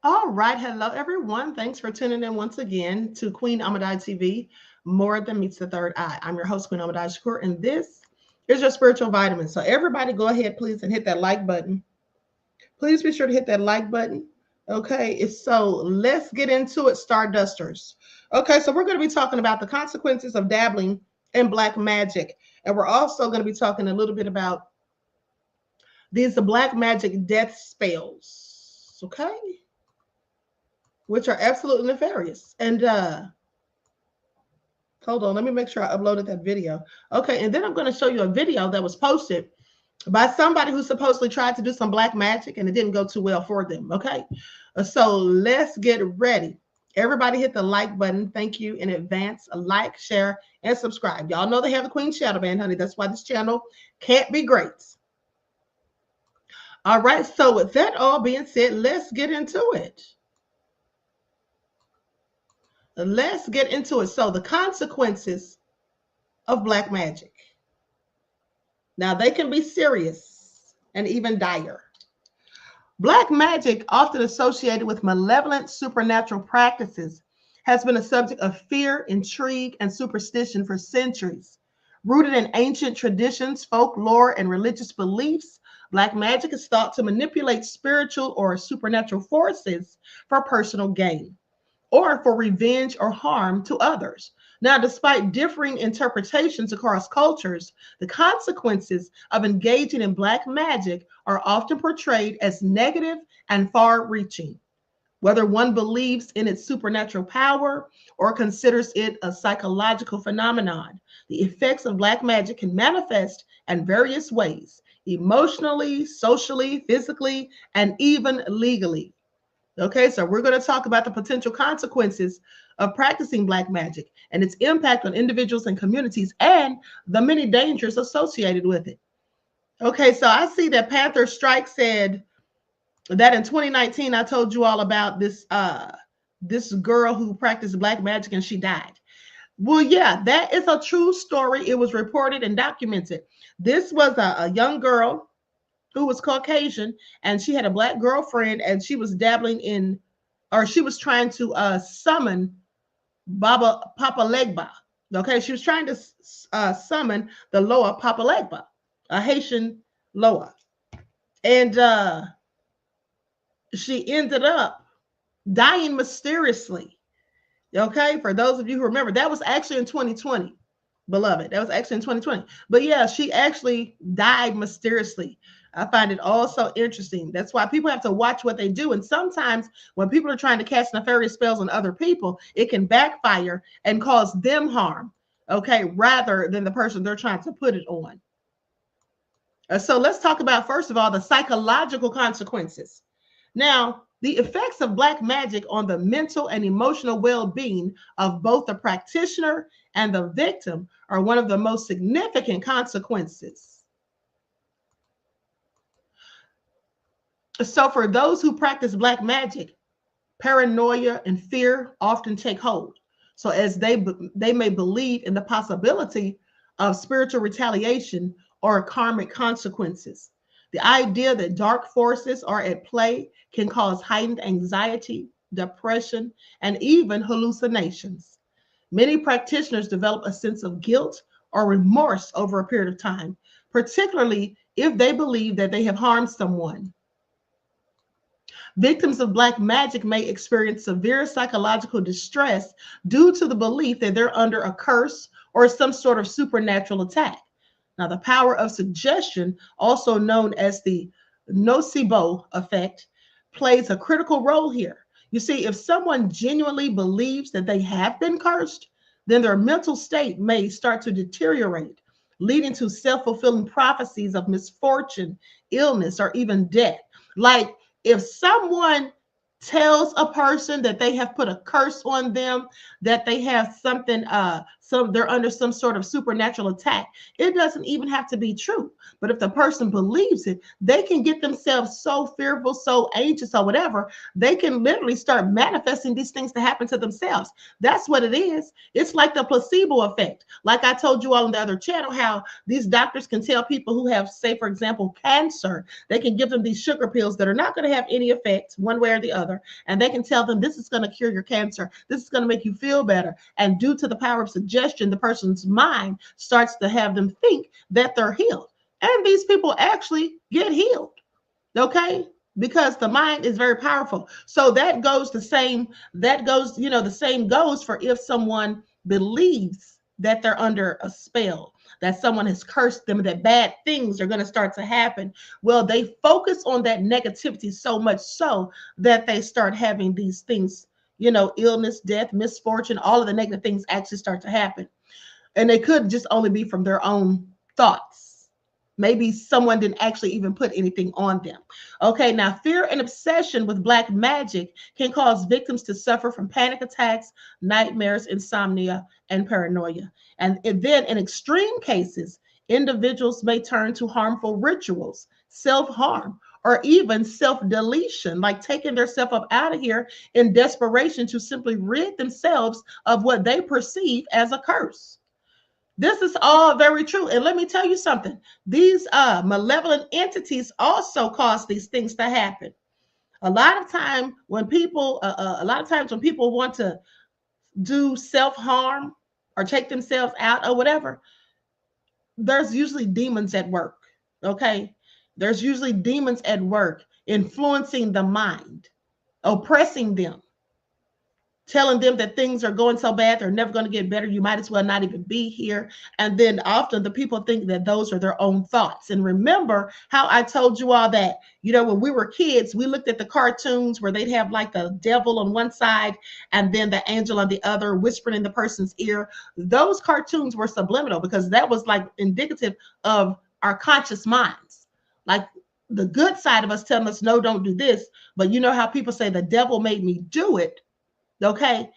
All right. Hello, everyone. Thanks for tuning in once again to Queen Ahmadiyyah TV, More Than Meets the Third Eye. I'm your host, Queen Ahmadiyyah Shakur, and this is your spiritual vitamin. So everybody go ahead, please, and hit that like button. Please be sure to hit that like button. Okay. So let's get into it, Stardusters. Okay. So we're going to be talking about the consequences of dabbling in black magic. And we're also going to be talking a little bit about the black magic death spells. Okay. Which are absolutely nefarious. And hold on, let me make sure I uploaded that video. Okay, and then I'm going to show you a video that was posted by somebody who supposedly tried to do some black magic and it didn't go too well for them. Okay, so let's get ready. Everybody hit the like button. Thank you in advance. Like, share, and subscribe. Y'all know they have the Queen Shadow Band, honey. That's why this channel can't be great. All right, so with that all being said, let's get into it. Let's get into it. So the consequences of black magic. Now they can be serious and even dire. Black magic, often associated with malevolent supernatural practices, has been a subject of fear, intrigue, and superstition for centuries. Rooted in ancient traditions, folklore, and religious beliefs, black magic is thought to manipulate spiritual or supernatural forces for personal gain, or for revenge or harm to others. Now, despite differing interpretations across cultures, the consequences of engaging in black magic are often portrayed as negative and far-reaching. Whether one believes in its supernatural power or considers it a psychological phenomenon, the effects of black magic can manifest in various ways: emotionally, socially, physically, and even legally. Okay, so we're going to talk about the potential consequences of practicing black magic and its impact on individuals and communities and the many dangers associated with it. Okay, so I see that Panther Strike said that in 2019, I told you all about this girl who practiced black magic and she died. Well, yeah, that is a true story. It was reported and documented. This was a young girl who was Caucasian, and she had a black girlfriend, and she was dabbling in, or she was trying to summon Papa Legba. Okay, she was trying to summon the Loa Papa Legba, a Haitian Loa, and she ended up dying mysteriously. Okay, for those of you who remember, that was actually in 2020, beloved. That was actually in 2020. But yeah, she actually died mysteriously. I find it also interesting. That's why people have to watch what they do. And sometimes when people are trying to cast nefarious spells on other people, it can backfire and cause them harm, okay, rather than the person they're trying to put it on. So let's talk about, first of all, the psychological consequences. Now, the effects of black magic on the mental and emotional well-being of both the practitioner and the victim are one of the most significant consequences. So for those who practice black magic, paranoia and fear often take hold. So as they may believe in the possibility of spiritual retaliation or karmic consequences. The idea that dark forces are at play can cause heightened anxiety, depression, and even hallucinations. Many practitioners develop a sense of guilt or remorse over a period of time, particularly if they believe that they have harmed someone. Victims of black magic may experience severe psychological distress due to the belief that they're under a curse or some sort of supernatural attack. Now, the power of suggestion, also known as the nocebo effect, plays a critical role here. You see, if someone genuinely believes that they have been cursed, then their mental state may start to deteriorate, leading to self-fulfilling prophecies of misfortune, illness, or even death. Like, if someone tells a person that they have put a curse on them, that they have something, they're under some sort of supernatural attack, it doesn't even have to be true. But if the person believes it, they can get themselves so fearful, so anxious, or whatever, they can literally start manifesting these things to happen to themselves. That's what it is. It's like the placebo effect. Like I told you all on the other channel, how these doctors can tell people who have, say, for example, cancer, they can give them these sugar pills that are not going to have any effect one way or the other. And they can tell them this is going to cure your cancer. This is going to make you feel better. And due to the power of suggestion, the person's mind starts to have them think that they're healed. And these people actually get healed. Okay? Because the mind is very powerful. So that goes the same, the same goes for if someone believes that they're under a spell, that someone has cursed them, that bad things are going to start to happen. Well, they focus on that negativity so much so that they start having these things, illness, death, misfortune, all of the negative things actually start to happen. And they could just only be from their own thoughts. Maybe someone didn't actually even put anything on them. Okay, now fear and obsession with black magic can cause victims to suffer from panic attacks, nightmares, insomnia, and paranoia. And then in extreme cases, individuals may turn to harmful rituals, self-harm, or even self-deletion, like taking themselves up out of here in desperation to simply rid themselves of what they perceive as a curse. This is all very true. And let me tell you something. These malevolent entities also cause these things to happen. A lot of times when people want to do self-harm or take themselves out or whatever, there's usually demons at work. Okay. There's usually demons at work influencing the mind, oppressing them, telling them that things are going so bad, they're never going to get better. You might as well not even be here. And then often the people think that those are their own thoughts. And remember how I told you all that, when we were kids, we looked at the cartoons where they'd have like the devil on one side and then the angel on the other whispering in the person's ear. Those cartoons were subliminal because that was like indicative of our conscious minds. Like the good side of us telling us, no, don't do this. But you know how people say the devil made me do it. Okay,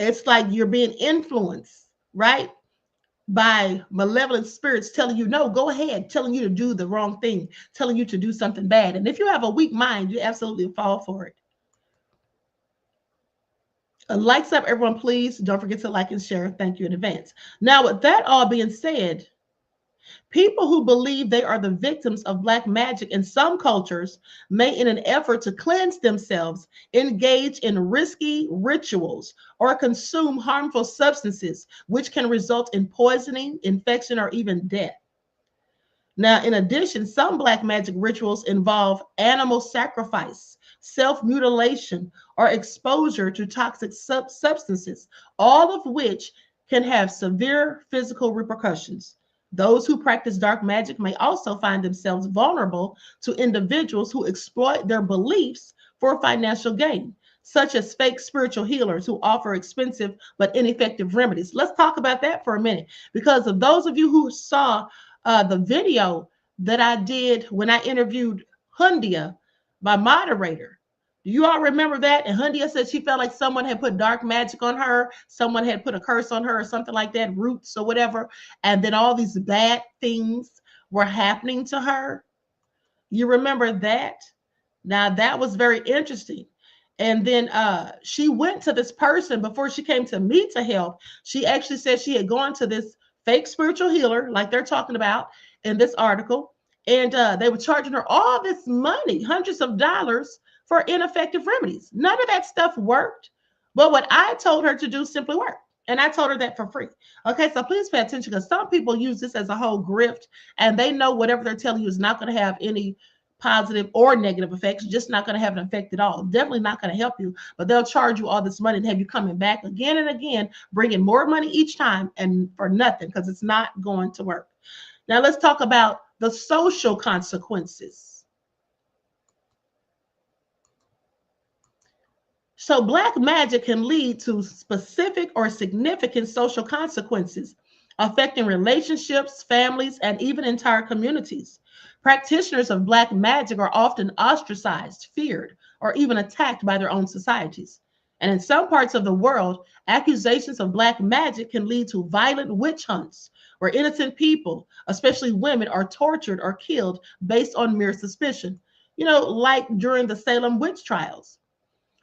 it's like you're being influenced, right, by malevolent spirits telling you, no, go ahead, telling you to do the wrong thing, telling you to do something bad. And if you have a weak mind, you absolutely fall for it. Likes up, everyone, please. Don't forget to like and share. Thank you in advance. Now, with that all being said, people who believe they are the victims of black magic in some cultures may, in an effort to cleanse themselves, engage in risky rituals or consume harmful substances, which can result in poisoning, infection, or even death. Now, in addition, some black magic rituals involve animal sacrifice, self-mutilation, or exposure to toxic substances, all of which can have severe physical repercussions. Those who practice dark magic may also find themselves vulnerable to individuals who exploit their beliefs for financial gain, such as fake spiritual healers who offer expensive but ineffective remedies. Let's talk about that for a minute, because of those of you who saw the video that I did when I interviewed Hundia, my moderator. Do you all remember that? And Hundia said she felt like someone had put dark magic on her, someone had put a curse on her or something like that, roots or whatever. And then all these bad things were happening to her. You remember that? Now that was very interesting. And then she went to this person before she came to me to help. She actually said she had gone to this fake spiritual healer, like they're talking about in this article, and they were charging her all this money, hundreds of dollars, for ineffective remedies. None of that stuff worked, but what I told her to do simply worked. And I told her that for free. Okay, so please pay attention because some people use this as a whole grift and they know whatever they're telling you is not going to have any positive or negative effects, just not going to have an effect at all. Definitely not going to help you, but they'll charge you all this money and have you coming back again and again, bringing more money each time and for nothing because it's not going to work. Now let's talk about the social consequences. So black magic can lead to specific or significant social consequences affecting relationships, families, and even entire communities. Practitioners of black magic are often ostracized, feared, or even attacked by their own societies. And in some parts of the world, accusations of black magic can lead to violent witch hunts, where innocent people, especially women, are tortured or killed based on mere suspicion. You know, like during the Salem witch trials.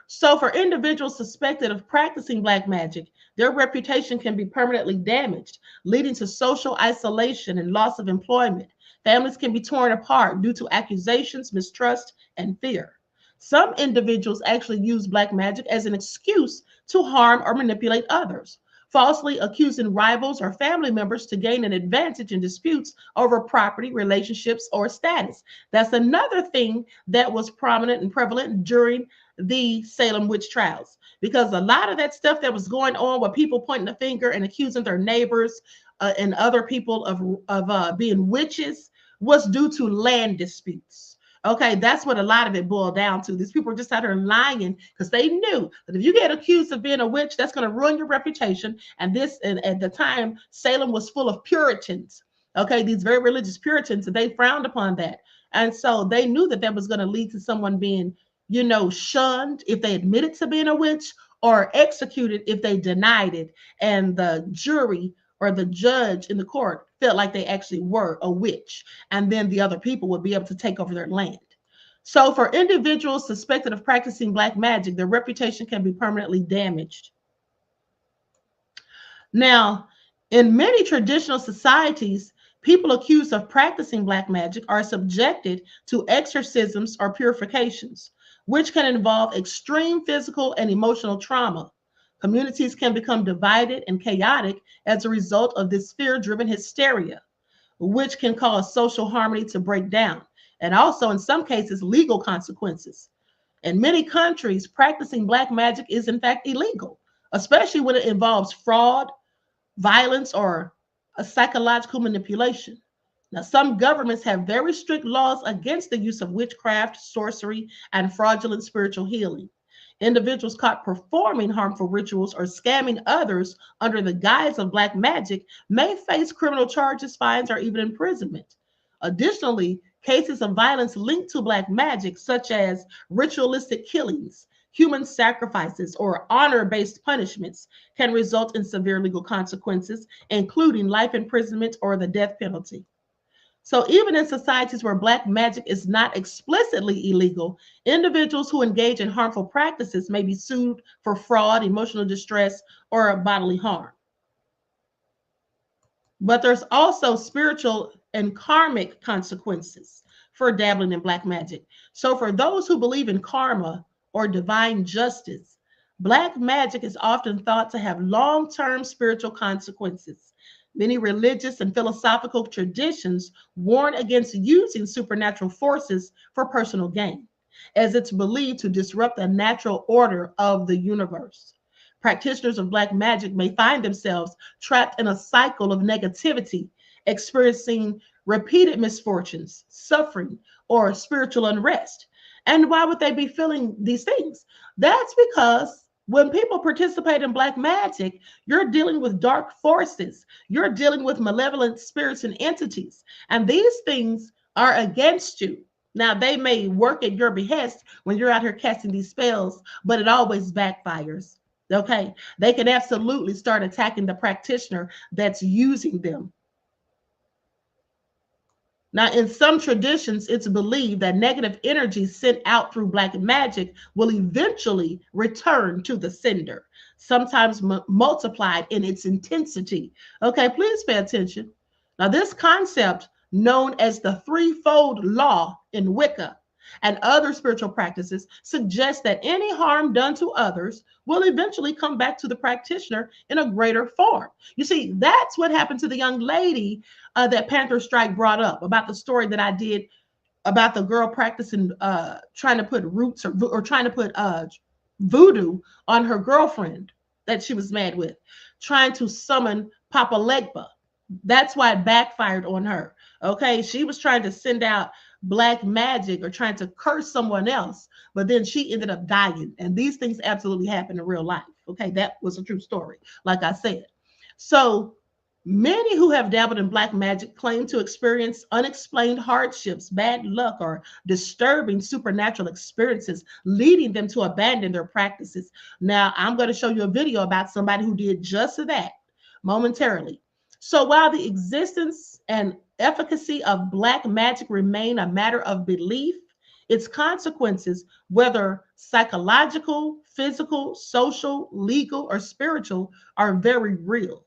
So, for individuals suspected of practicing black magic, their reputation can be permanently damaged, leading to social isolation and loss of employment. Families can be torn apart due to accusations, mistrust, and fear. Some individuals actually use black magic as an excuse to harm or manipulate others, falsely accusing rivals or family members to gain an advantage in disputes over property, relationships, or status. That's another thing that was prominent and prevalent during the Salem witch trials, because a lot of that stuff that was going on with people pointing the finger and accusing their neighbors and other people of being witches was due to land disputes. Okay, that's what a lot of it boiled down to. These people were just out there lying because they knew that if you get accused of being a witch, that's going to ruin your reputation. And at the time, Salem was full of Puritans. Okay, these very religious Puritans, and they frowned upon that. And so they knew that that was going to lead to someone being, you know, shunned if they admitted to being a witch, or executed if they denied it. And the jury or the judge in the court felt like they actually were a witch. And then the other people would be able to take over their land. So for individuals suspected of practicing black magic, their reputation can be permanently damaged. Now, in many traditional societies, people accused of practicing black magic are subjected to exorcisms or purifications, which can involve extreme physical and emotional trauma. Communities can become divided and chaotic as a result of this fear-driven hysteria, which can cause social harmony to break down, and also in some cases, legal consequences. In many countries, practicing black magic is in fact illegal, especially when it involves fraud, violence, or a psychological manipulation. Now, some governments have very strict laws against the use of witchcraft, sorcery, and fraudulent spiritual healing. Individuals caught performing harmful rituals or scamming others under the guise of black magic may face criminal charges, fines, or even imprisonment. Additionally, cases of violence linked to black magic, such as ritualistic killings, human sacrifices, or honor-based punishments, can result in severe legal consequences, including life imprisonment or the death penalty. So even in societies where black magic is not explicitly illegal, individuals who engage in harmful practices may be sued for fraud, emotional distress, or bodily harm. But there's also spiritual and karmic consequences for dabbling in black magic. So for those who believe in karma or divine justice, black magic is often thought to have long-term spiritual consequences. Many religious and philosophical traditions warn against using supernatural forces for personal gain, as it's believed to disrupt the natural order of the universe. Practitioners of black magic may find themselves trapped in a cycle of negativity, experiencing repeated misfortunes, suffering, or spiritual unrest. And why would they be feeling these things? That's because when people participate in black magic, you're dealing with dark forces. You're dealing with malevolent spirits and entities. And these things are against you. Now, they may work at your behest when you're out here casting these spells, but it always backfires. Okay. They can absolutely start attacking the practitioner that's using them. Now, in some traditions, it's believed that negative energy sent out through black magic will eventually return to the sender, sometimes multiplied in its intensity. Okay, please pay attention. Now, this concept, known as the threefold law in Wicca and other spiritual practices, suggests that any harm done to others will eventually come back to the practitioner in a greater form. You see, that's what happened to the young lady that Panther Strike brought up about the story that I did about the girl practicing trying to put roots or trying to put voodoo on her girlfriend that she was mad with, trying to summon Papa Legba. That's why it backfired on her. Okay, she was trying to send out black magic or trying to curse someone else, but then she ended up dying. And these things absolutely happen in real life. Okay, that was a true story, like I said. So many who have dabbled in black magic claim to experience unexplained hardships, bad luck, or disturbing supernatural experiences, leading them to abandon their practices. Now, I'm going to show you a video about somebody who did just that momentarily. So while the existence and efficacy of black magic remain a matter of belief, its consequences, whether psychological, physical, social, legal, or spiritual, are very real.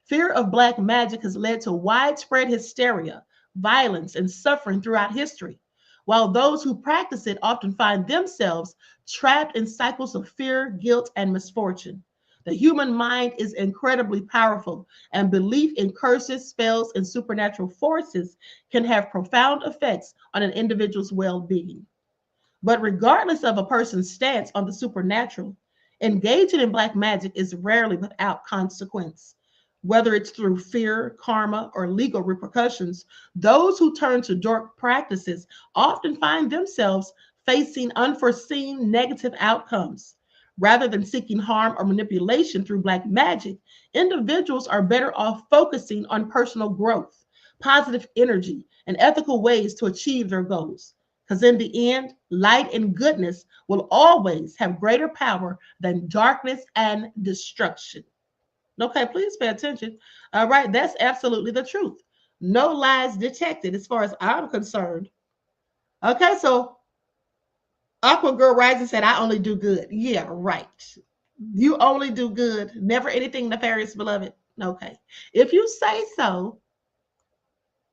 Fear of black magic has led to widespread hysteria, violence, and suffering throughout history, while those who practice it often find themselves trapped in cycles of fear, guilt, and misfortune. The human mind is incredibly powerful, and belief in curses, spells, and supernatural forces can have profound effects on an individual's well being. But regardless of a person's stance on the supernatural, engaging in black magic is rarely without consequence. Whether it's through fear, karma, or legal repercussions, those who turn to dark practices often find themselves facing unforeseen negative outcomes. Rather than seeking harm or manipulation through black magic, individuals are better off focusing on personal growth, positive energy, and ethical ways to achieve their goals. Because in the end, light and goodness will always have greater power than darkness and destruction. Okay, please pay attention. All right, that's absolutely the truth. No lies detected as far as I'm concerned. Okay, so Aqua Girl Rising said, I only do good. Yeah, right. You only do good, never anything nefarious, beloved. Okay. If you say so,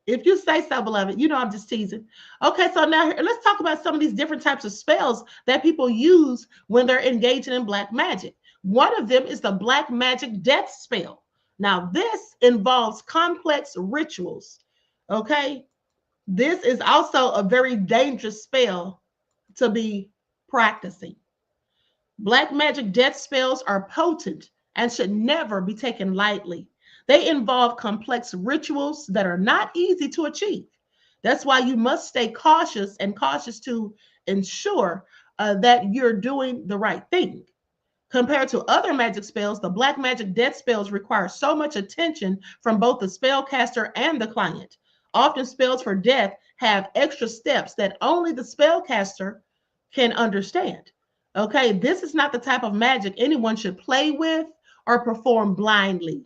beloved, you know I'm just teasing. Okay, so now let's talk about some of these different types of spells that people use when they're engaging in black magic. One of them is the black magic death spell. Now, this involves complex rituals. Okay, this is also a very dangerous spell to be practicing. Black magic death spells are potent and should never be taken lightly. They involve complex rituals that are not easy to achieve. That's why you must stay cautious and cautious to ensure that you're doing the right thing. Compared to other magic spells, the black magic death spells require so much attention from both the spellcaster and the client. Often spells for death have extra steps that only the spellcaster can understand. Okay, this is not the type of magic anyone should play with or perform blindly.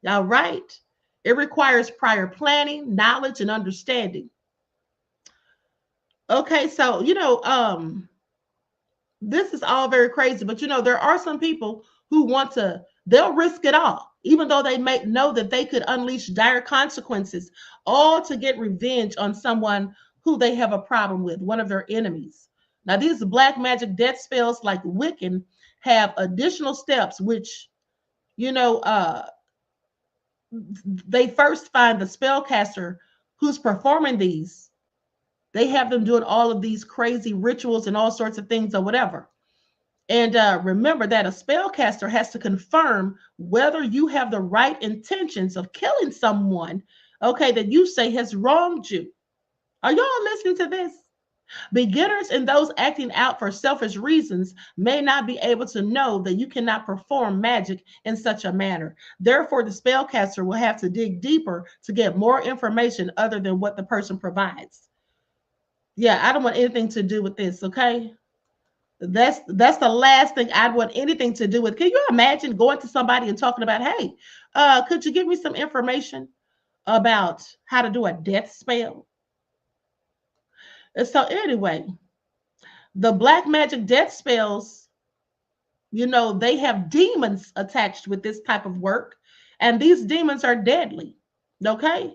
All right, it requires prior planning, knowledge, and understanding. Okay, so this is all very crazy, but there are some people who they'll risk it all, even though they may know that they could unleash dire consequences, all to get revenge on someone who they have a problem with, one of their enemies. Now, these black magic death spells like Wiccan have additional steps, which, they first find the spellcaster who's performing these. They have them doing all of these crazy rituals and all sorts of things or whatever. And remember that a spellcaster has to confirm whether you have the right intentions of killing someone, okay, that you say has wronged you. Are y'all listening to this? Beginners and those acting out for selfish reasons may not be able to know that you cannot perform magic in such a manner. Therefore, the spellcaster will have to dig deeper to get more information other than what the person provides. Yeah, I don't want anything to do with this, okay? That's the last thing I'd want anything to do with. Can you imagine going to somebody and talking about, hey, could you give me some information about how to do a death spell? And so anyway, the black magic death spells, they have demons attached with this type of work, and these demons are deadly. Okay?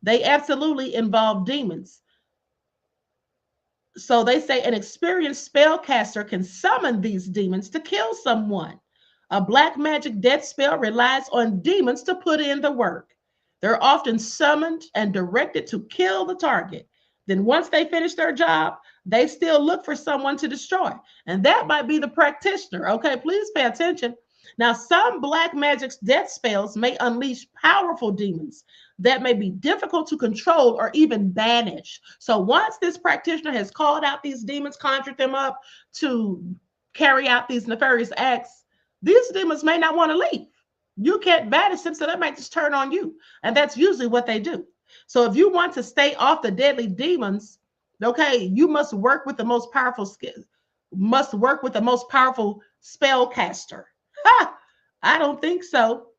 They absolutely involve demons. So they say an experienced spellcaster can summon these demons to kill someone. A black magic death spell relies on demons to put in the work. They're often summoned and directed to kill the target. Then, once they finish their job, they still look for someone to destroy. And that might be the practitioner. Okay, please pay attention. Now, some black magic's death spells may unleash powerful demons that may be difficult to control or even banish. So once this practitioner has called out these demons, conjured them up to carry out these nefarious acts, these demons may not want to leave. You can't banish them, so they might just turn on you. And that's usually what they do. So if you want to stay off the deadly demons, okay, you must work with the most powerful spellcaster. Ha! I don't think so.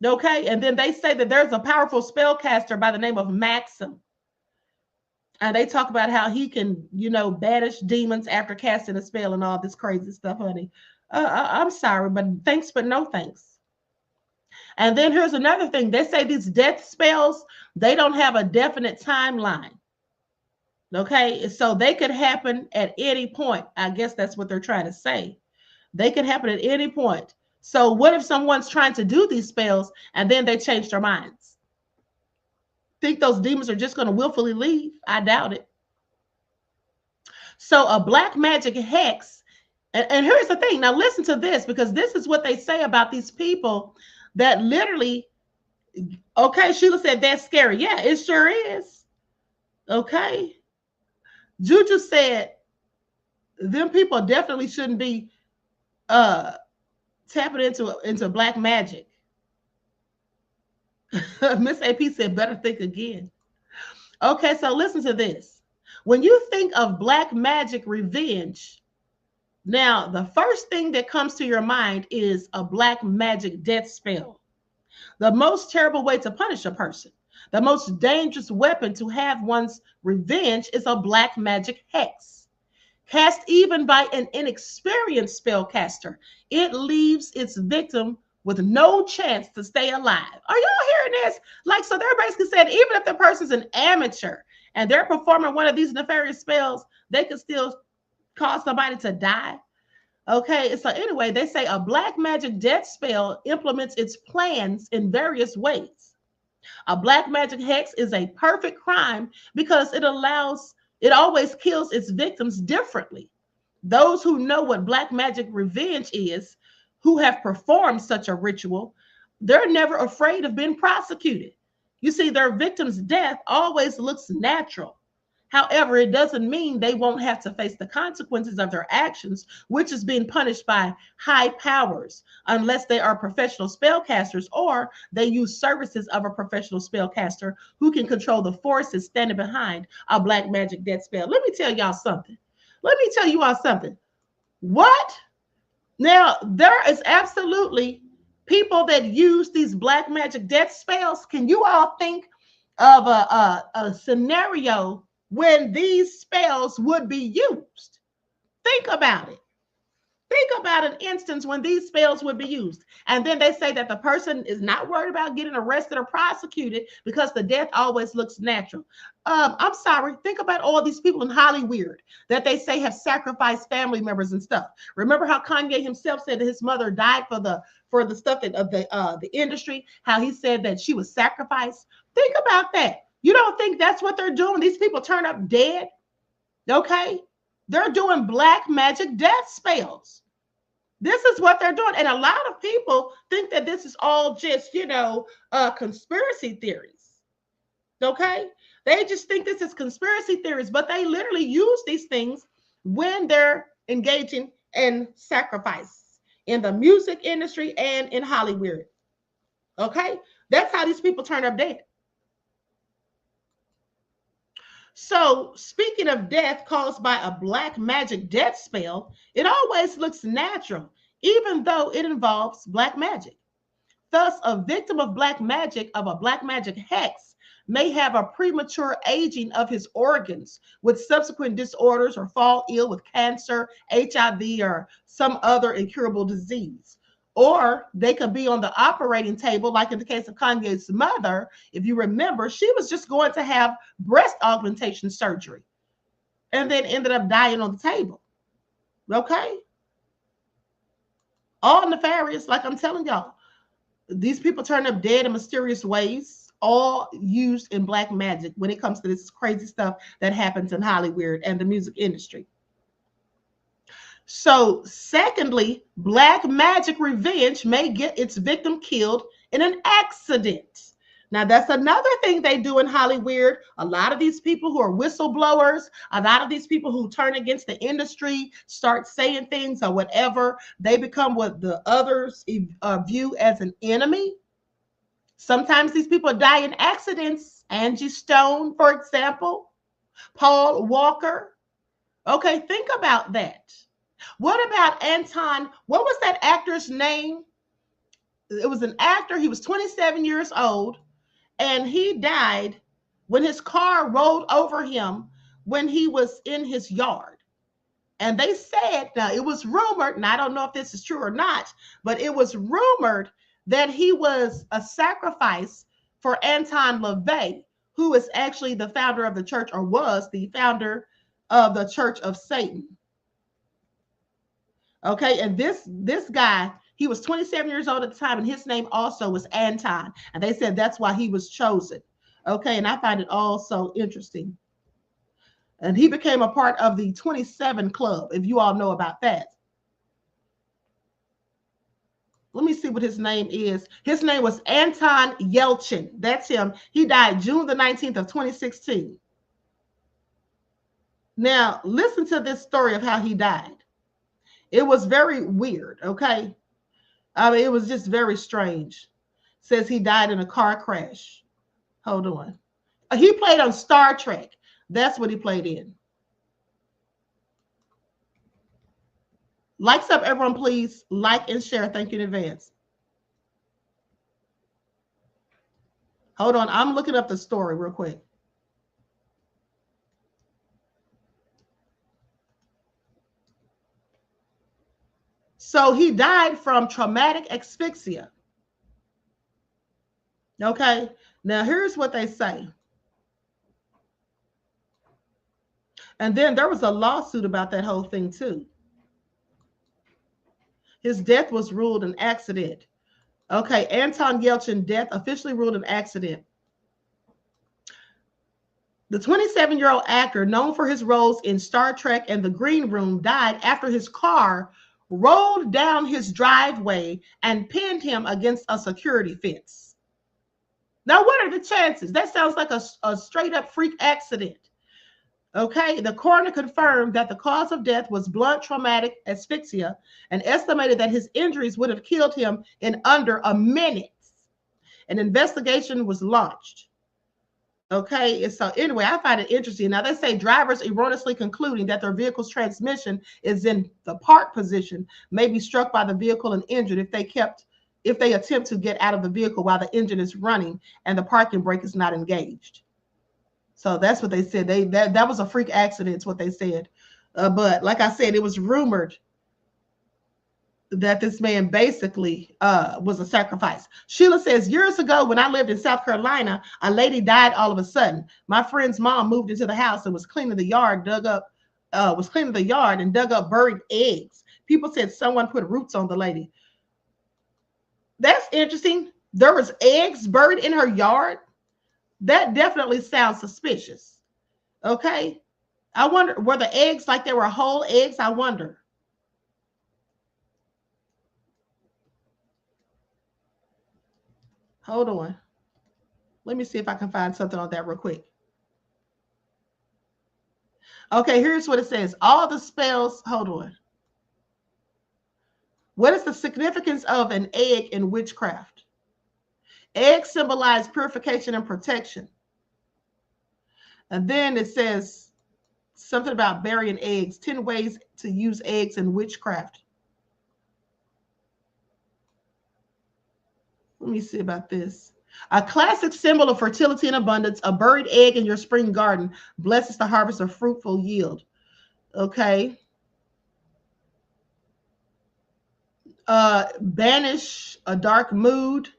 Okay, and then they say that there's a powerful spellcaster by the name of Maxim. And they talk about how he can, banish demons after casting a spell and all this crazy stuff, honey. I'm sorry, but thanks, but no thanks. And then here's another thing. They say these death spells, they don't have a definite timeline. Okay, so they could happen at any point. I guess that's what they're trying to say. They can happen at any point. So what if someone's trying to do these spells and then they change their minds? Think those demons are just going to willfully leave? I doubt it. So a black magic hex, and here's the thing. Now listen to this, because this is what they say about these people that literally, okay, Sheila said that's scary. Yeah, it sure is. Okay. Juju said them people definitely shouldn't be tapping into black magic. Miss AP said better think again. Okay, so listen to this. When you think of black magic revenge, now the first thing that comes to your mind is a black magic death spell. The most terrible way to punish a person, the most dangerous weapon to have one's revenge is a black magic hex. Cast even by an inexperienced spellcaster, it leaves its victim with no chance to stay alive. Are y'all hearing this? Like, so they're basically saying even if the person's an amateur and they're performing one of these nefarious spells, they could still cause somebody to die. Okay, so anyway, they say a black magic death spell implements its plans in various ways. A black magic hex is a perfect crime because it always kills its victims differently. Those who know what black magic revenge is, who have performed such a ritual, they're never afraid of being prosecuted. You see, their victim's death always looks natural. However, it doesn't mean they won't have to face the consequences of their actions, which is being punished by high powers, unless they are professional spellcasters or they use services of a professional spellcaster who can control the forces standing behind a black magic death spell. Let me tell y'all something. What? Now, there is absolutely people that use these black magic death spells. Can you all think of a scenario when these spells would be used? Think about it. Think about an instance when these spells would be used. And then they say that the person is not worried about getting arrested or prosecuted because the death always looks natural. I'm sorry. Think about all these people in Hollywood that they say have sacrificed family members and stuff. Remember how Kanye himself said that his mother died for the stuff of the industry, how he said that she was sacrificed? Think about that. You don't think that's what they're doing? These people turn up dead. Okay. They're doing black magic death spells. This is what they're doing. And a lot of people think that this is all just, conspiracy theories. Okay. They just think this is conspiracy theories, but they literally use these things when they're engaging in sacrifice in the music industry and in Hollywood. Okay. That's how these people turn up dead. So, speaking of death caused by a black magic death spell, it always looks natural, even though it involves black magic. Thus, a victim of a black magic hex, may have a premature aging of his organs with subsequent disorders or fall ill with cancer, HIV, or some other incurable disease. Or they could be on the operating table, like in the case of Kanye's mother. If you remember, she was just going to have breast augmentation surgery and then ended up dying on the table. Okay? All nefarious, like I'm telling y'all. These people turn up dead in mysterious ways, all used in black magic when it comes to this crazy stuff that happens in Hollywood and the music industry. So, secondly, black magic revenge may get its victim killed in an accident. Now, that's another thing they do in Hollywood. A lot of these people who are whistleblowers, a lot of these people who turn against the industry, start saying things or whatever, they become what the others view as an enemy. Sometimes these people die in accidents. Angie Stone, for example, Paul Walker. Okay, think about that. What about Anton? What was that actor's name? It was an actor. He was 27 years old, and he died when his car rolled over him when he was in his yard. And they said, now it was rumored, and I don't know if this is true or not, but it was rumored that he was a sacrifice for Anton LaVey, who is actually the founder of the church, or was the founder of the Church of Satan. Okay, and this guy, he was 27 years old at the time, and his name also was Anton. And they said that's why he was chosen. Okay, and I find it all so interesting. And he became a part of the 27 Club, if you all know about that. Let me see what his name is. His name was Anton Yelchin. That's him. He died June the 19th of 2016. Now, listen to this story of how he died. It was very weird, okay? I mean, it was just very strange. Says he died in a car crash. Hold on. He played on Star Trek. That's what he played in. Likes up, everyone, please. Like and share. Thank you in advance. Hold on. I'm looking up the story real quick. So he died from traumatic asphyxia. Okay. Now, here's what they say. And then there was a lawsuit about that whole thing, too. His death was ruled an accident. Okay. Anton Yelchin death officially ruled an accident. The 27-year-old actor, known for his roles in Star Trek and The Green Room, died after his car rolled down his driveway and pinned him against a security fence. Now, what are the chances? That sounds like a straight up freak accident. Okay, the coroner confirmed that the cause of death was blunt traumatic asphyxia and estimated that his injuries would have killed him in under a minute. An investigation was launched. Okay, so anyway, I find it interesting. Now, they say drivers erroneously concluding that their vehicle's transmission is in the park position may be struck by the vehicle and injured if they attempt to get out of the vehicle while the engine is running and the parking brake is not engaged. So that's what they said. That was a freak accident, is what they said. But like I said, it was rumored that this man basically was a sacrifice. Sheila says, years ago when I lived in South Carolina, a lady died all of a sudden. My friend's mom moved into the house and was cleaning the yard, dug up buried eggs. People said someone put roots on the lady. That's interesting. There was eggs buried in her yard. That definitely sounds suspicious. Okay. I wonder, were the eggs like they were whole eggs? I wonder. Hold on. Let me see if I can find something on that real quick. Okay, here's what it says. All the spells, hold on. What is the significance of an egg in witchcraft? Eggs symbolize purification and protection. And then it says something about burying eggs, 10 ways to use eggs in witchcraft. Let me see about this. A classic symbol of fertility and abundance, a buried egg in your spring garden blesses the harvest of fruitful yield. Okay. Banish a dark mood,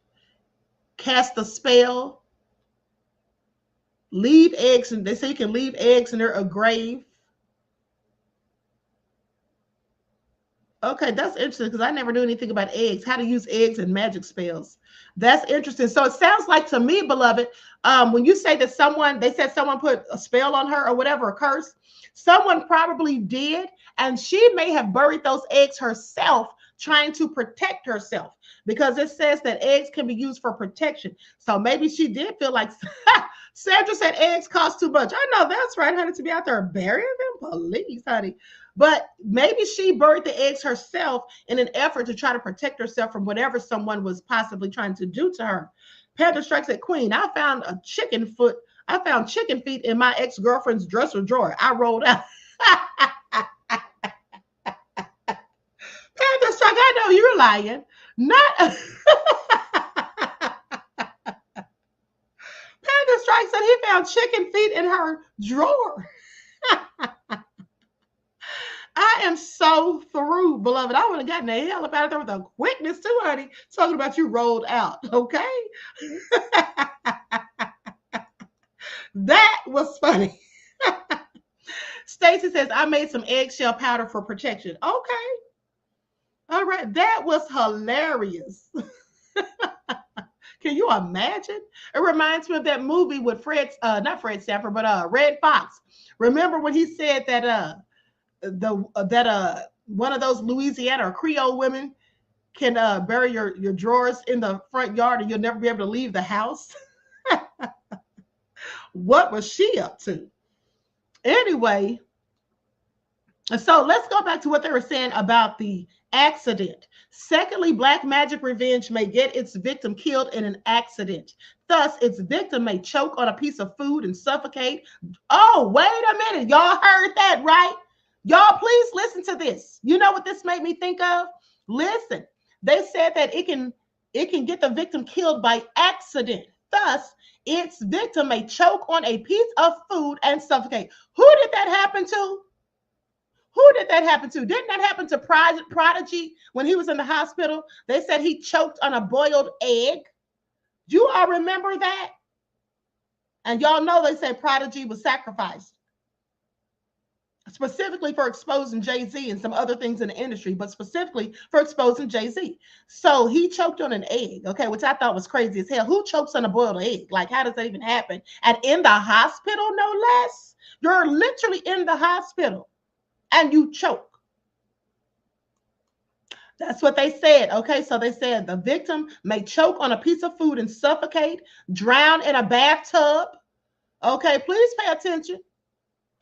cast a spell, leave eggs, and they say you can leave eggs in a grave. Okay, that's interesting because I never knew anything about eggs, how to use eggs and magic spells. That's interesting. So it sounds like to me, beloved, when you say that they said someone put a spell on her or whatever, a curse, someone probably did, and she may have buried those eggs herself, trying to protect herself, because it says that eggs can be used for protection. So maybe she did feel like, Sandra said eggs cost too much. I know that's right, honey, to be out there burying them. Please, honey. But maybe she buried the eggs herself in an effort to try to protect herself from whatever someone was possibly trying to do to her. Panther strikes at Queen. I found chicken feet in my ex-girlfriend's dresser drawer. I rolled out. Panther strike, I know you're lying. Not Panther strike said he found chicken feet in her drawer. I am so through, beloved. I would have gotten the hell up out of there with a quickness too, honey. Talking about you rolled out, okay? That was funny. Stacy says, I made some eggshell powder for protection. Okay. All right. That was hilarious. Can you imagine? It reminds me of that movie with not Fred Sanford, but Red Fox. Remember when he said that one of those Louisiana or Creole women can bury your drawers in the front yard and you'll never be able to leave the house? What was she up to? Anyway, so let's go back to what they were saying about the accident. Secondly, black magic revenge may get its victim killed in an accident. Thus, its victim may choke on a piece of food and suffocate. Oh, wait a minute. Y'all heard that, right? Y'all, please listen to this. You know what this made me think of? Listen, they said that it can get the victim killed by accident. Thus, its victim may choke on a piece of food and suffocate. Who did that happen to? Who did that happen to? Didn't that happen to Prodigy when he was in the hospital? They said he choked on a boiled egg. Do you all remember that? And y'all know they said Prodigy was sacrificed specifically for exposing Jay-Z and some other things in the industry, but specifically for exposing Jay-Z. So he choked on an egg, okay, which I thought was crazy as hell. Who chokes on a boiled egg? Like, how does that even happen? And in the hospital, no less. You're literally in the hospital and you choke. That's what they said. Okay, so they said the victim may choke on a piece of food and suffocate, drown in a bathtub. Okay, please pay attention.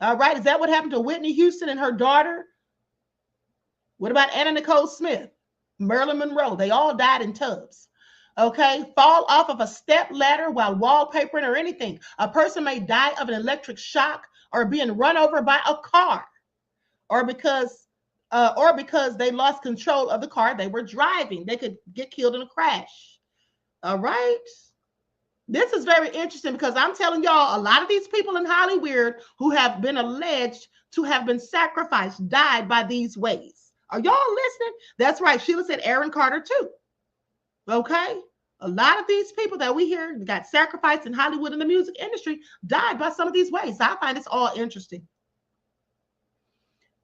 All right, is that what happened to Whitney Houston and her daughter? What about Anna Nicole Smith, Marilyn Monroe? They all died in tubs. Okay, fall off of a step ladder while wallpapering or anything. A person may die of an electric shock or being run over by a car, or because they lost control of the car they were driving. They could get killed in a crash. All right. This is very interesting because I'm telling y'all, a lot of these people in Hollywood who have been alleged to have been sacrificed died by these ways. Are y'all listening? That's right. Sheila said Aaron Carter too. Okay. A lot of these people that we hear got sacrificed in Hollywood in the music industry died by some of these ways. I find this all interesting.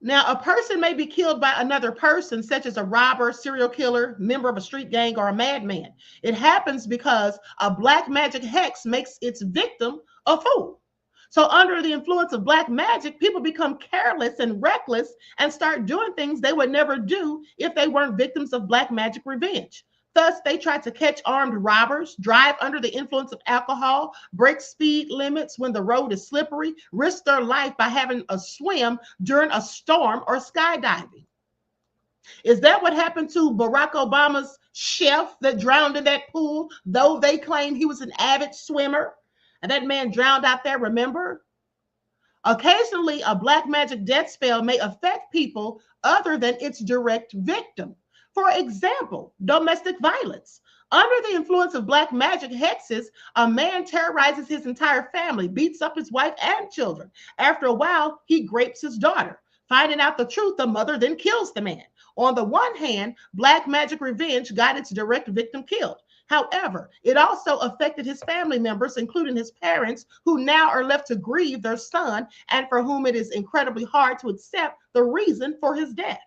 Now, a person may be killed by another person, such as a robber, serial killer, member of a street gang, or a madman. It happens because a black magic hex makes its victim a fool. So under the influence of black magic, people become careless and reckless and start doing things they would never do if they weren't victims of black magic revenge. Thus, they try to catch armed robbers, drive under the influence of alcohol, break speed limits when the road is slippery, risk their life by having a swim during a storm or skydiving. Is that what happened to Barack Obama's chef that drowned in that pool, though they claim he was an avid swimmer? And that man drowned out there, remember? Occasionally, a black magic death spell may affect people other than its direct victim. For example, domestic violence. Under the influence of black magic hexes, a man terrorizes his entire family, beats up his wife and children. After a while, he rapes his daughter. Finding out the truth, the mother then kills the man. On the one hand, black magic revenge got its direct victim killed. However, it also affected his family members, including his parents, who now are left to grieve their son and for whom it is incredibly hard to accept the reason for his death.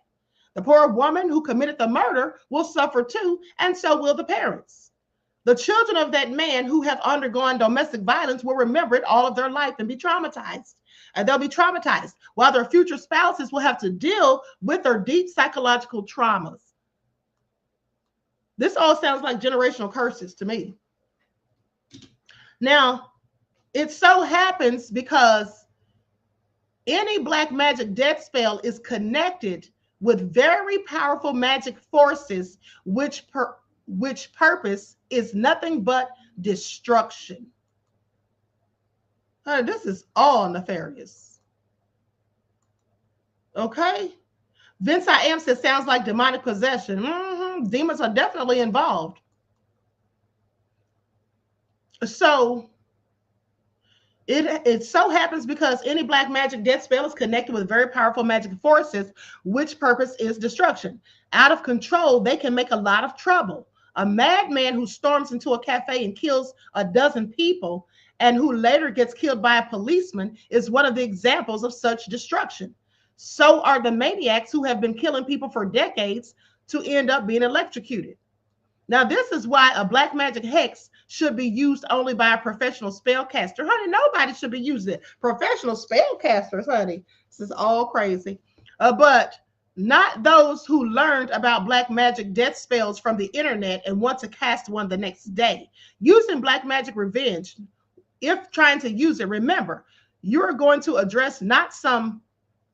The poor woman who committed the murder will suffer too, and so will the parents. The children of that man who have undergone domestic violence will remember it all of their life and be traumatized. And they'll be traumatized, while their future spouses will have to deal with their deep psychological traumas. This all sounds like generational curses to me. Now, it so happens because any black magic death spell is connected with very powerful magic forces, which purpose is nothing but destruction. This is all nefarious. Okay? Vince I Am says, sounds like demonic possession. Demons are definitely involved. So it so happens because any black magic death spell is connected with very powerful magic forces, which purpose is destruction. Out of control, they can make a lot of trouble. A madman who storms into a cafe and kills a dozen people and who later gets killed by a policeman is one of the examples of such destruction. So are the maniacs who have been killing people for decades to end up being electrocuted. Now, this is why a black magic hex should be used only by a professional spellcaster. Honey, nobody should be using it. Professional spellcasters, honey. This is all crazy. But not those who learned about black magic death spells from the internet and want to cast one the next day. Using black magic revenge, if trying to use it, remember, you're going to address not some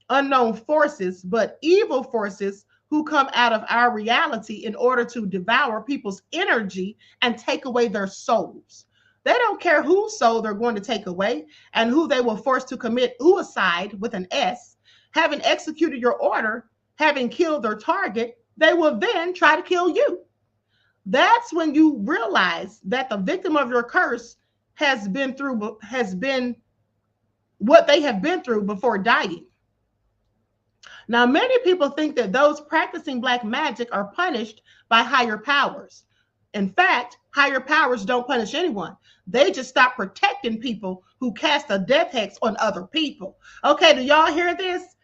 unknown forces, but evil forces who come out of our reality in order to devour people's energy and take away their souls. They don't care whose soul they're going to take away and who they will force to commit suicide with an S. Having executed your order, having killed their target, they will then try to kill you. That's when you realize that the victim of your curse has been what they have been through before dying. Now, many people think that those practicing black magic are punished by higher powers. In fact, higher powers don't punish anyone. They just stop protecting people who cast a death hex on other people. Okay, do y'all hear this?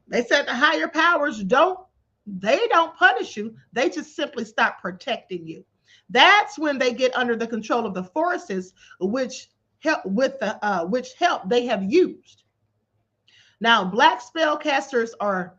They said the higher powers don't punish you. They just simply stop protecting you. That's when they get under the control of the forces which help they have used. Now, black spellcasters are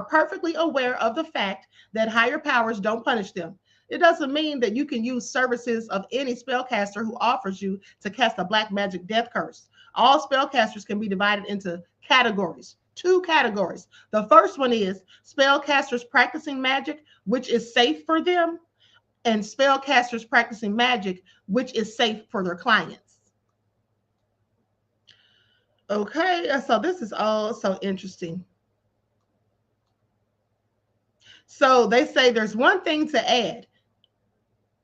perfectly aware of the fact that higher powers don't punish them. It doesn't mean that you can use services of any spellcaster who offers you to cast a black magic death curse. All spellcasters can be divided into categories. 2 categories. The first one is spellcasters practicing magic, which is safe for them, and spellcasters practicing magic, which is safe for their clients. Okay, so this is all so interesting. So they say there's one thing to add.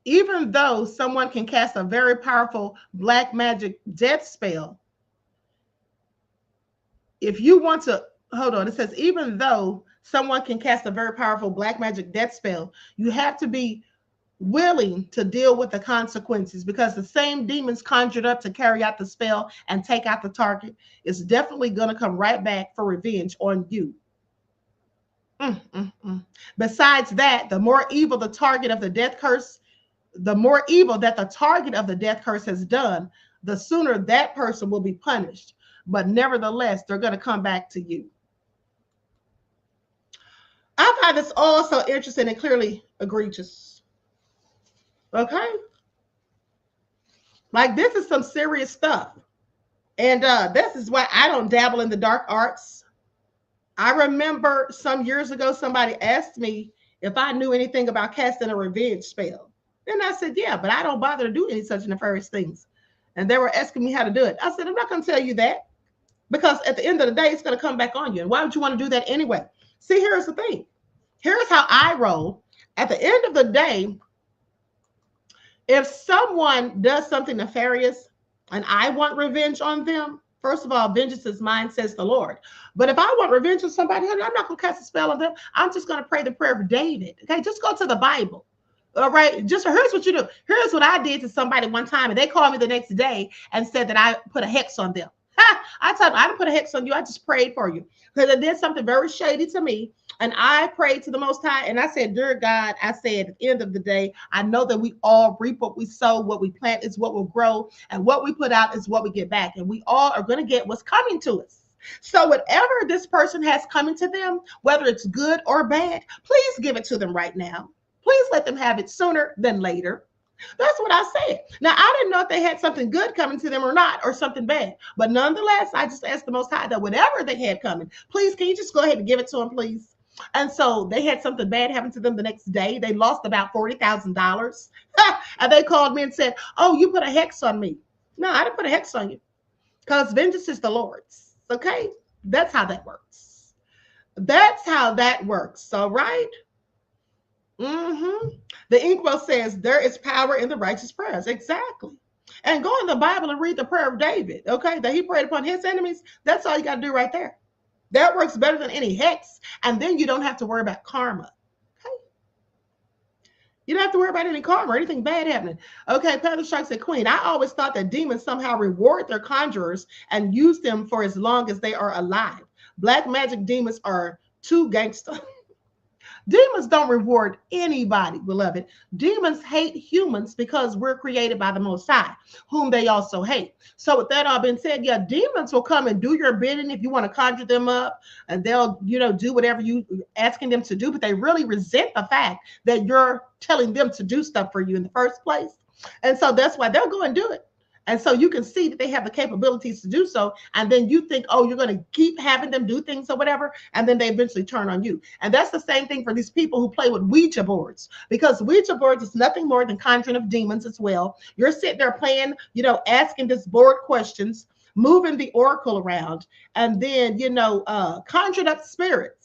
Even though someone can cast a very powerful black magic death spell, if you want to, hold on, it says even though someone can cast a very powerful black magic death spell, you have to be willing to deal with the consequences, because the same demons conjured up to carry out the spell and take out the target is definitely going to come right back for revenge on you. Besides that, the more evil the target of the death curse, the more evil that the target of the death curse has done, the sooner that person will be punished. But nevertheless, they're going to come back to you. I find this all so interesting and clearly egregious. Okay, like this is some serious stuff, and this is why I don't dabble in the dark arts. I remember some years ago somebody asked me if I knew anything about casting a revenge spell, and I said yeah, but I don't bother to do any such nefarious things. And they were asking me how to do it. I said I'm not going to tell you that. because at the end of the day, it's going to come back on you. And why would you want to do that anyway? See, here's the thing. Here's how I roll. At the end of the day, if someone does something nefarious and I want revenge on them, first of all, vengeance is mine, says the Lord. But if I want revenge on somebody, I'm not going to cast a spell on them. I'm just going to pray the prayer of David. Okay, just go to the Bible. All right, just here's what you do. Here's what I did to somebody one time, and they called me the next day and said that I put a hex on them. I told them, I didn't put a hex on you. I just prayed for you because I did something very shady to me. And I prayed to the Most High. And I said, dear God, I said, at the end of the day, I know that we all reap what we sow. What we plant is what will grow. And what we put out is what we get back. And we all are going to get what's coming to us. So whatever this person has coming to them, whether it's good or bad, please give it to them right now. Please let them have it sooner than later. That's what I said. Now, I didn't know if they had something good coming to them or not, or something bad. But nonetheless, I just asked the Most High that whatever they had coming, please, can you just go ahead and give it to them, please? And so they had something bad happen to them the next day. They lost about $40,000. And they called me and said, oh, you put a hex on me. No, I didn't put a hex on you, because vengeance is the Lord's. Okay? That's how that works. That's how that works. All right? The Inkwell says there is power in the righteous prayers. Exactly. And go in the Bible and read the prayer of David, okay, that he prayed upon his enemies. That's all you got to do right there. That works better than any hex. And then you don't have to worry about karma. Okay. You don't have to worry about any karma or anything bad happening. Okay, Panther Shark said, Queen, I always thought that demons somehow reward their conjurers and use them for as long as they are alive. Black magic demons are too gangster. Demons don't reward anybody, beloved. Demons hate humans because we're created by the Most High, whom they also hate. So with that all being said, yeah, demons will come and do your bidding if you want to conjure them up, and they'll, do whatever you asking them to do, but they really resent the fact that you're telling them to do stuff for you in the first place. And so that's why they'll go and do it. And so you can see that they have the capabilities to do so. And then you think, oh, you're going to keep having them do things or whatever. And then they eventually turn on you. And that's the same thing for these people who play with Ouija boards, because Ouija boards is nothing more than conjuring of demons as well. You're sitting there playing, asking this board questions, moving the oracle around, and then, conjuring up spirits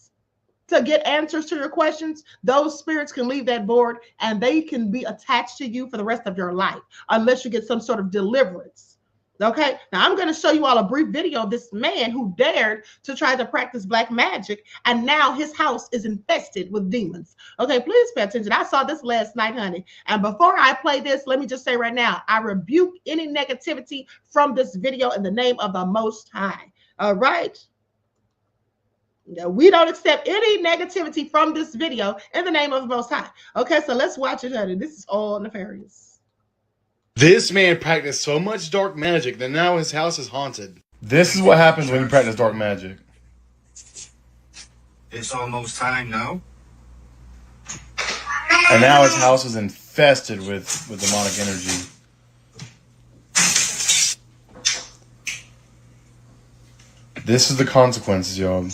to get answers to your questions. Those spirits can leave that board and they can be attached to you for the rest of your life unless you get some sort of deliverance. Okay, now I'm going to show you all a brief video of this man who dared to try to practice black magic, and now his house is infested with demons. Okay, please pay attention. I saw this last night, honey. And before I play this, let me just say right now, I rebuke any negativity from this video in the name of the Most High. All right. We don't accept any negativity from this video in the name of the Most High. Okay, so let's watch it, honey. This is all nefarious. This man practiced so much dark magic that now his house is haunted. This is what happens when you practice dark magic. It's almost time now. And now his house is infested with demonic energy. This is the consequences, y'all.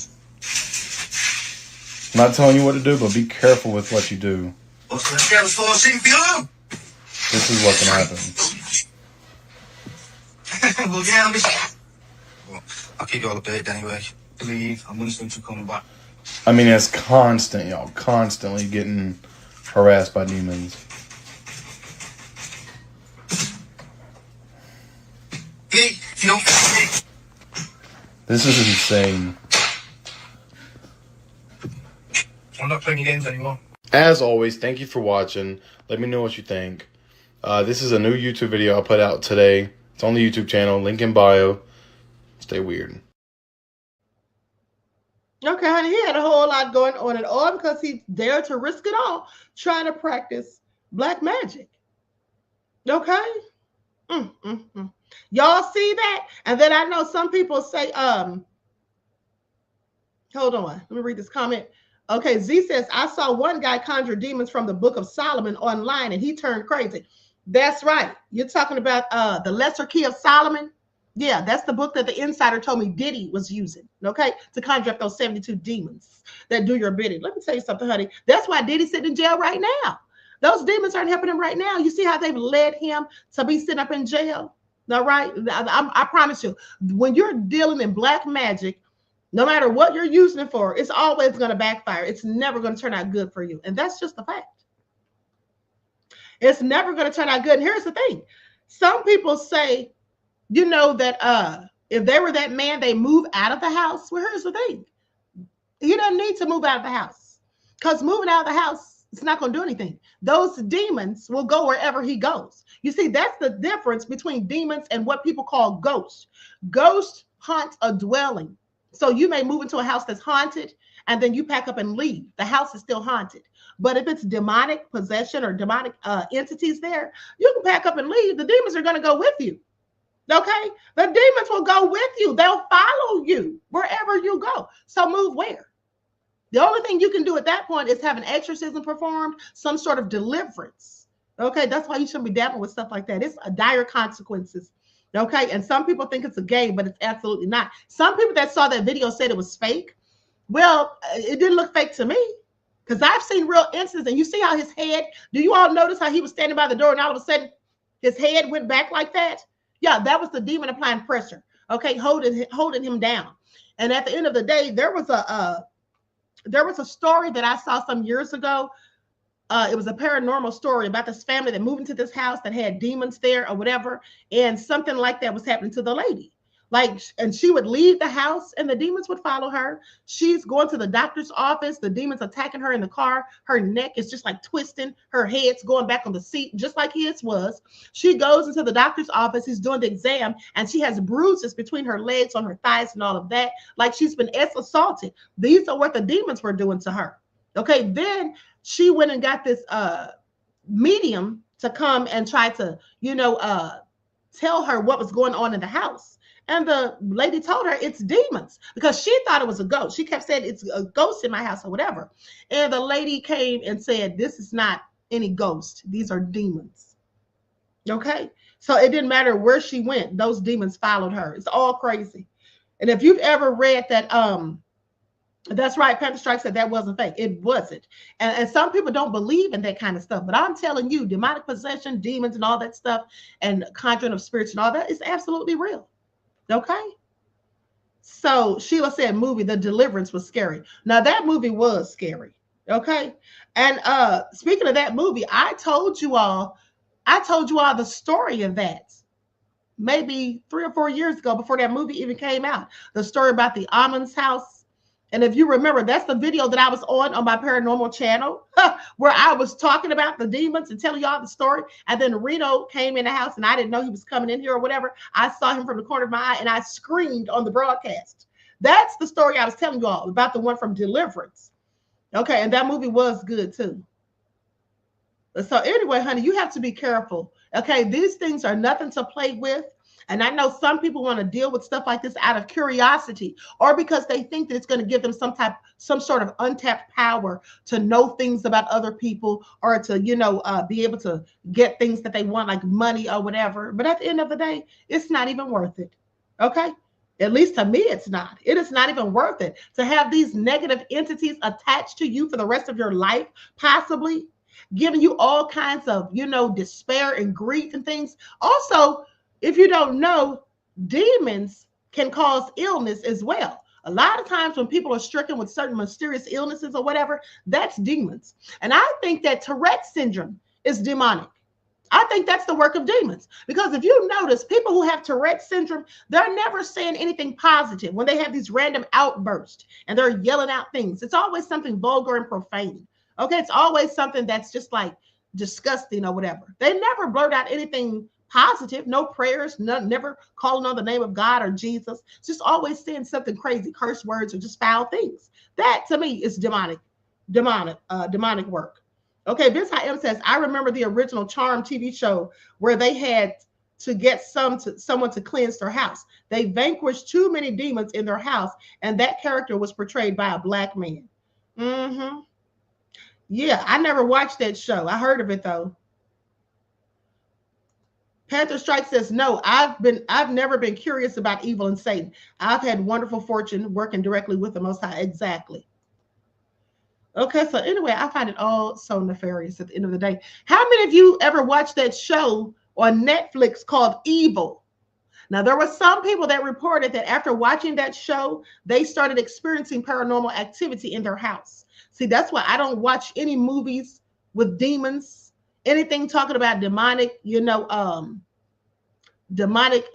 I'm not telling you what to do, but be careful with what you do. This is what can happen. I'll keep you all updated anyway. Believe I'm listening to coming back. I mean, it's constant, y'all. Constantly getting harassed by demons. This is insane. I'm not playing games anymore. As always, thank you for watching. Let me know what you think. This is a new YouTube video I put out today. It's on the YouTube channel. Link in bio. Stay weird. Okay, honey, he had a whole lot going on, and all because he dared to risk it all trying to practice black magic. Okay? Y'all see that? And then I know some people say, hold on. Let me read this comment. Okay, Z says, I saw one guy conjure demons from the Book of Solomon online, and he turned crazy. That's right. You're talking about the Lesser Key of Solomon? Yeah, that's the book that the insider told me Diddy was using, okay, to conjure up those 72 demons that do your bidding. Let me tell you something, honey. That's why Diddy's sitting in jail right now. Those demons aren't helping him right now. You see how they've led him to be sitting up in jail? All right. I promise you, when you're dealing in black magic, no matter what you're using it for, it's always going to backfire. It's never going to turn out good for you. And that's just the fact. It's never going to turn out good. And here's the thing. Some people say, you know, that if they were that man, they move out of the house. Well, here's the thing. He doesn't need to move out of the house, because moving out of the house, it's not going to do anything. Those demons will go wherever he goes. You see, that's the difference between demons and what people call ghosts. Ghosts haunt a dwelling. So you may move into a house that's haunted, and then you pack up and leave. The house is still haunted. But if it's demonic possession or demonic entities there, you can pack up and leave. The demons are going to go with you. Okay? The demons will go with you. They'll follow you wherever you go. So move where? The only thing you can do at that point is have an exorcism performed, some sort of deliverance. Okay? That's why you shouldn't be dabbling with stuff like that. It's dire consequences. Okay? And some people think it's a game, but it's absolutely not. Some people that saw that video said it was fake. Well, it didn't look fake to me, because I've seen real instances. And you see how his head, do you all notice how he was standing by the door and all of a sudden his head went back like that? Yeah, that was the demon applying pressure, okay, holding him down. And at the end of the day, there was a story that I saw some years ago. It was a paranormal story about this family that moved into this house that had demons there or whatever, and something like that was happening to the lady. Like, and she would leave the house and the demons would follow her. She's going to the doctor's office. The demons attacking her in the car. Her neck is just like twisting. Her head's going back on the seat, just like his was. She goes into the doctor's office. He's doing the exam, and she has bruises between her legs, on her thighs, and all of that. Like she's been assaulted. These are what the demons were doing to her. Okay, then she went and got this medium to come and try to, tell her what was going on in the house. And the lady told her it's demons, because she thought it was a ghost. She kept saying it's a ghost in my house or whatever. And the lady came and said, this is not any ghost. These are demons. Okay. So it didn't matter where she went. Those demons followed her. It's all crazy. And if you've ever read that, that's right, Panther Strike said that wasn't fake. It wasn't. And some people don't believe in that kind of stuff. But I'm telling you, demonic possession, demons and all that stuff, and conjuring of spirits and all that is absolutely real. Okay. So Sheila said movie, The Deliverance, was scary. Now that movie was scary. Okay. And speaking of that movie, I told you all the story of that maybe 3 or 4 years ago, before that movie even came out. The story about the Amon's house. And if you remember, that's the video that I was on my paranormal channel, where I was talking about the demons and telling y'all the story. And then Reno came in the house, and I didn't know he was coming in here or whatever. I saw him from the corner of my eye, and I screamed on the broadcast. That's the story I was telling you all about, the one from Deliverance. Okay, and that movie was good too. So anyway, honey, you have to be careful. Okay, these things are nothing to play with. And I know some people want to deal with stuff like this out of curiosity, or because they think that it's going to give them some sort of untapped power to know things about other people, or to, be able to get things that they want, like money or whatever. But at the end of the day, it's not even worth it. Okay. At least to me, it's not. It is not even worth it to have these negative entities attached to you for the rest of your life, possibly giving you all kinds of, despair and grief and things. Also, if you don't know, demons can cause illness as well. A lot of times when people are stricken with certain mysterious illnesses or whatever, that's demons. And I think that Tourette syndrome is demonic. I think that's the work of demons. Because if you notice, people who have Tourette syndrome, they're never saying anything positive when they have these random outbursts and they're yelling out things. It's always something vulgar and profane. Okay, it's always something that's just like disgusting or whatever. They never blurt out anything positive, no prayers, never calling on the name of God or Jesus. It's just always saying something crazy, curse words, or just foul things. That to me is demonic work. Okay, Vince M says, I remember the original Charm TV show where they had to get someone to cleanse their house. They vanquished too many demons in their house, and that character was portrayed by a black man. Mm-hmm. Yeah, I never watched that show. I heard of it though. Panther Strike says, no, I've never been curious about evil and Satan. I've had wonderful fortune working directly with the Most High. Exactly. Okay, so anyway, I find it all so nefarious at the end of the day. How many of you ever watched that show on Netflix called Evil? Now, there were some people that reported that after watching that show, they started experiencing paranormal activity in their house. See, that's why I don't watch any movies with demons, anything talking about demonic, demonic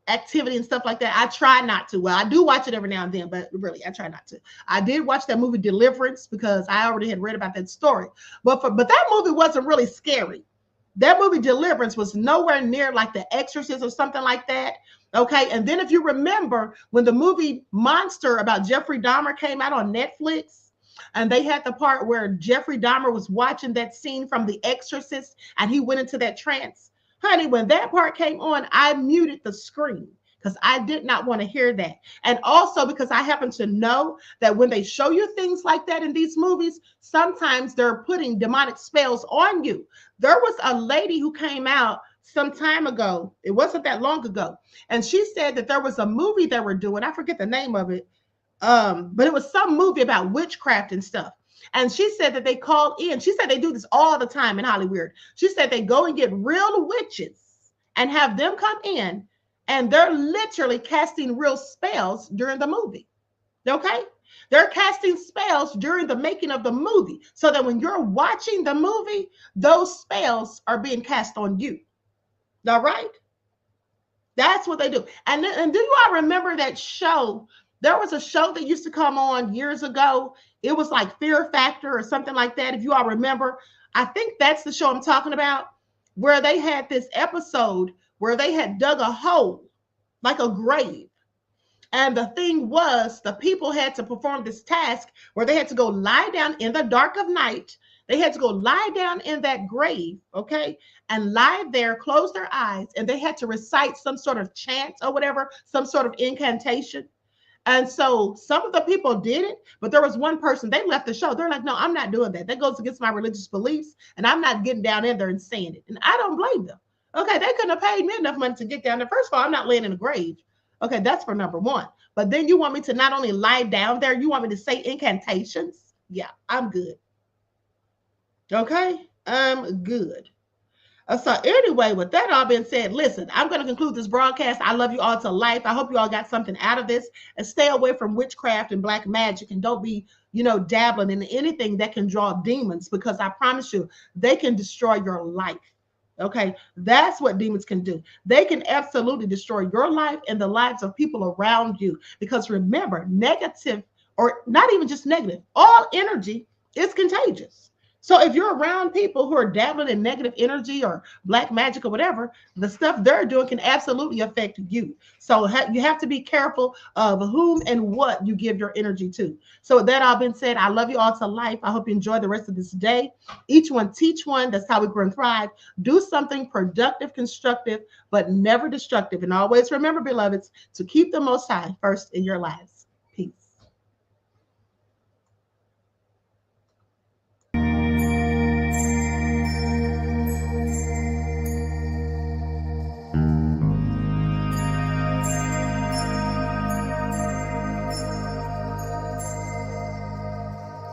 activity and stuff like that. I try not to. Well, I do watch it every now and then, but really, I try not to. I did watch that movie Deliverance because I already had read about that story. But that movie wasn't really scary. That movie Deliverance was nowhere near like The Exorcist or something like that. Okay. And then if you remember when the movie Monster about Jeffrey Dahmer came out on Netflix, and they had the part where Jeffrey Dahmer was watching that scene from The Exorcist and he went into that trance. Honey, when that part came on, I muted the screen because I did not want to hear that. And also because I happen to know that when they show you things like that in these movies, sometimes they're putting demonic spells on you. There was a lady who came out some time ago. It wasn't that long ago. And she said that there was a movie they were doing. I forget the name of it. But it was some movie about witchcraft and stuff. And she said that they called in. She said they do this all the time in Hollywood. She said they go and get real witches and have them come in, and they're literally casting real spells during the movie. Okay? They're casting spells during the making of the movie so that when you're watching the movie, those spells are being cast on you. All right? That's what they do. And do you all remember that show? There was a show that used to come on years ago. It was like Fear Factor or something like that. If you all remember, I think that's the show I'm talking about, where they had this episode where they had dug a hole, like a grave. And the thing was, the people had to perform this task where they had to go lie down in the dark of night. They had to go lie down in that grave, okay, and lie there, close their eyes, and they had to recite some sort of chant or whatever, some sort of incantation. And so some of the people did it, but there was one person, they left the show. They're like, no, I'm not doing that. That goes against my religious beliefs, and I'm not getting down in there and saying it. And I don't blame them. Okay, they couldn't have paid me enough money to get down there. First of all, I'm not laying in a grave. Okay, that's for number one. But then you want me to not only lie down there, you want me to say incantations? Yeah, I'm good. Okay, I'm good. So anyway, with that all being said, listen, I'm going to conclude this broadcast. I love you all to life. I hope you all got something out of this, and stay away from witchcraft and black magic, and don't be, dabbling in anything that can draw demons, because I promise you, they can destroy your life. Okay, that's what demons can do. They can absolutely destroy your life and the lives of people around you, because remember, negative, or not even just negative, all energy is contagious. So if you're around people who are dabbling in negative energy or black magic or whatever, the stuff they're doing can absolutely affect you. So you have to be careful of whom and what you give your energy to. So with that all been said, I love you all to life. I hope you enjoy the rest of this day. Each one teach one. That's how we grow and thrive. Do something productive, constructive, but never destructive. And always remember, beloveds, to keep the Most High first in your lives. Peace.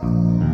you.